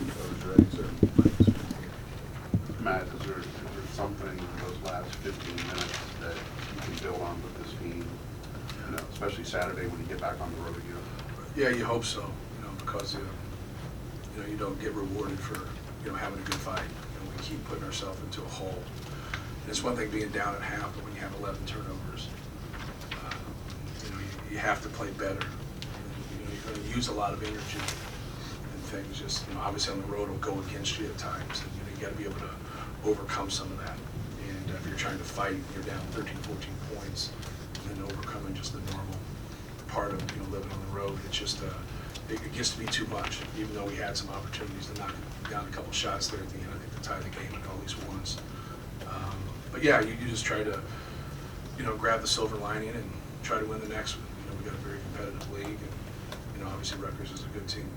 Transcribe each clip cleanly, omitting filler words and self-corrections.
Coach Ray, sir. Matt, is there something in those last 15 minutes that you can build on with this team, you know, especially Saturday when you get back on the road again? Yeah, you hope so, you know, because you don't get rewarded for having a good fight, and we keep putting ourselves into a hole. And it's one thing being down at half, but when you have 11 turnovers, you have to play better. And, you're going to use a lot of energy, and things just obviously on the road will go against you at times, and you got to be able to overcome some of that. And if you're trying to fight, you're down 13, 14 points, and then overcoming just the normal part of living on the road. It's just it gets to be too much. Even though we had some opportunities to knock down a couple shots there at the end, I think to tie the game at least once. But yeah, you just try to grab the silver lining and try to win the next one. We got a very competitive league, and obviously Rutgers is a good team.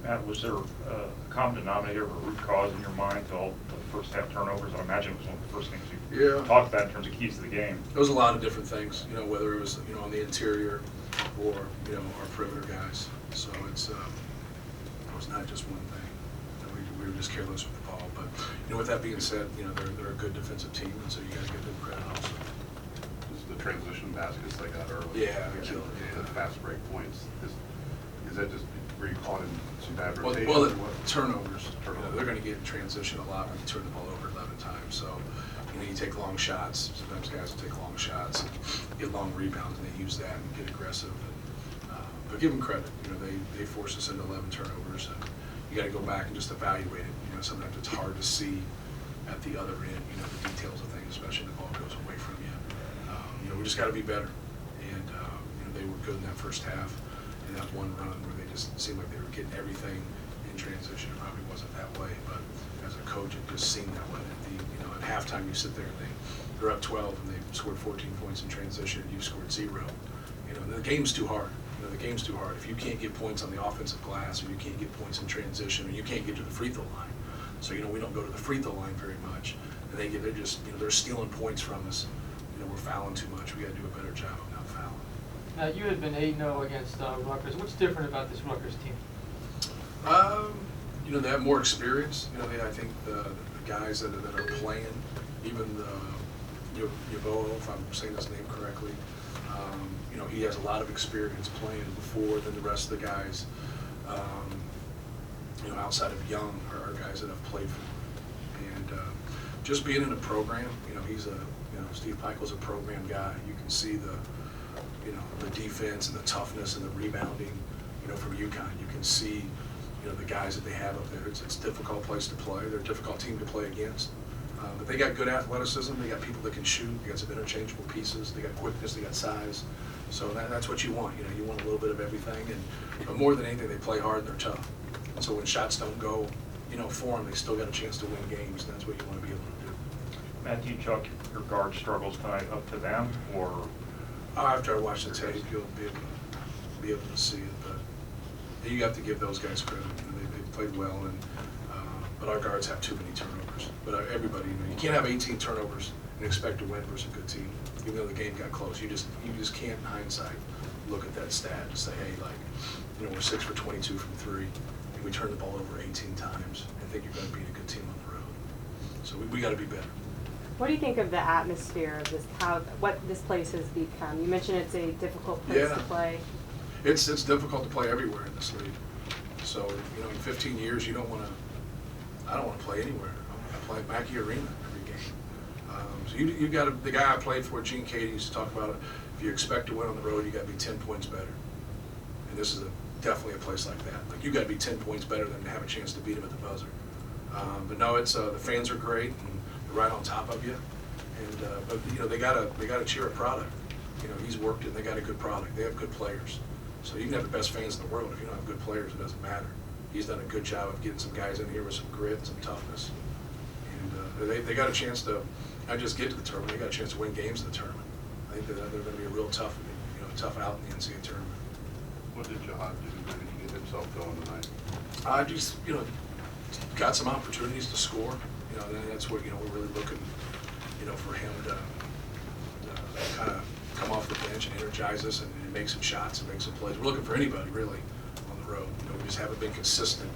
Matt, was there a common denominator or a root cause in your mind to all the first half turnovers? I imagine it was one of the first things you talked about in terms of keys to the game. There was a lot of different things, whether it was on the interior or our perimeter guys. So it was not just one thing. We were just careless with the ball. But with that being said, they're a good defensive team, and so you got to give them credit also. The transition baskets they got early. Yeah, they killed it. The fast break points. Is that just were you caught in some bad rotation? Well, turnovers. They're going to get in transition a lot when you turn the ball over 11 times. So, you take long shots. Sometimes guys will take long shots and get long rebounds, and they use that and get aggressive. But give them credit. They force us into 11 turnovers, and you got to go back and just evaluate it. Sometimes it's hard to see at the other end. The details of things, especially when the ball goes away from you. We just got to be better. And they were good in that first half. And that one run where they just seemed like they were getting everything in transition. It probably wasn't that way, but as a coach, it just seemed that way. At halftime, you sit there and they're up 12 and they scored 14 points in transition, and you scored 0. The game's too hard. The game's too hard. If you can't get points on the offensive glass, or you can't get points in transition, or you can't get to the free throw line. So we don't go to the free throw line very much, and they're just they're stealing points from us. We're fouling too much. We got to do a better job of not fouling. Now, you had been 8-0 against Rutgers. What's different about this Rutgers team? They have more experience. I think the guys that are playing, even Yeboah, if I'm saying his name correctly, he has a lot of experience playing before than the rest of the guys. Outside of Young are guys that have played for him. And just being in a program, he's Steve Pikiell's a program guy. You can see the defense and the toughness and the rebounding, from UConn. You can see, the guys that they have up there. It's a difficult place to play. They're a difficult team to play against. But they got good athleticism. They got people that can shoot. They got some interchangeable pieces. They got quickness. They got size. So that's what you want. You want a little bit of everything. But more than anything, they play hard and they're tough. And so when shots don't go, for them, they still got a chance to win games. And that's what you want to be able to do. Matt, do you chalk your guard struggles tonight up to them, or? After I watch the tape, you'll be able to see it. But you have to give those guys credit. They played well, but our guards have too many turnovers. But everybody, you can't have 18 turnovers and expect to win versus a good team. Even though the game got close, you just can't in hindsight look at that stat and say, hey, we're 6 for 22 from 3, and we turned the ball over 18 times. I think you're going to beat a good team on the road. So we got to be better. What do you think of the atmosphere of this? What this place has become? You mentioned it's a difficult place to play. It's difficult to play everywhere in this league. So in 15 years, I don't want to play anywhere. I play at Mackey Arena every game. So you got the guy I played for, Gene Cady, used to talk about it. If you expect to win on the road, you got to be 10 points better. And this is definitely a place like that. Like you got to be 10 points better than to have a chance to beat them at the buzzer. But no, it's the fans are great and they're right on top of you. And but they gotta cheer a product. He's worked it and they got a good product. They have good players. So you can have the best fans in the world if you don't have good players. It doesn't matter. He's done a good job of getting some guys in here with some grit and some toughness. And they got a chance to not just get to the tournament. They got a chance to win games in the tournament. I think that they're going to be a real tough out in the NCAA tournament. What did Jihad do to get himself going tonight? I just got some opportunities to score. And that's what we're really looking for him to kind of come off the bench and energize us and make some shots and make some plays. We're looking for anybody really on the road. We just haven't been consistent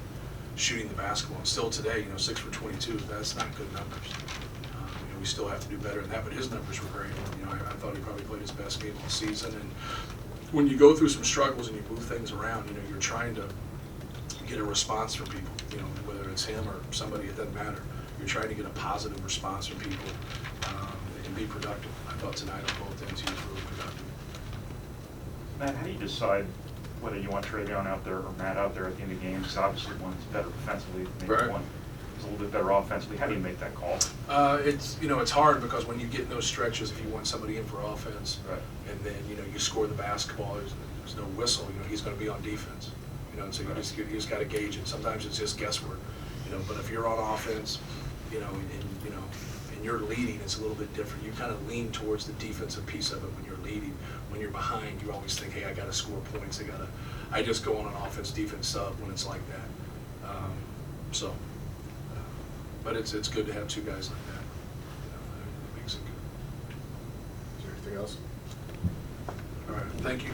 shooting the basketball. And still today, 6 for 22, that's not good numbers. We still have to do better than that, but his numbers were great. I thought he probably played his best game all season. And when you go through some struggles and you move things around, you're trying to get a response from people, whether it's him or somebody, it doesn't matter. You're trying to get a positive response from people and be productive. I thought tonight on both ends he was really productive. Matt, how do you decide whether you want Travion out there or Matt out there at the end of games? Because obviously one's better defensively, maybe Right. one is a little bit better offensively. How do you make that call? It's hard because when you get in those stretches, if you want somebody in for offense, Right. and then you score the basketball, there's no whistle. He's going to be on defense. So you just got to gauge it. Sometimes it's just guesswork. But if you're on offense, and you're leading, it's a little bit different. You kind of lean towards the defensive piece of it when you're leading. When you're behind, you always think, hey, I got to score points. I just go on an offense defense sub when it's like that. But it's good to have two guys like that. It makes it good. Is there anything else? All right, thank you.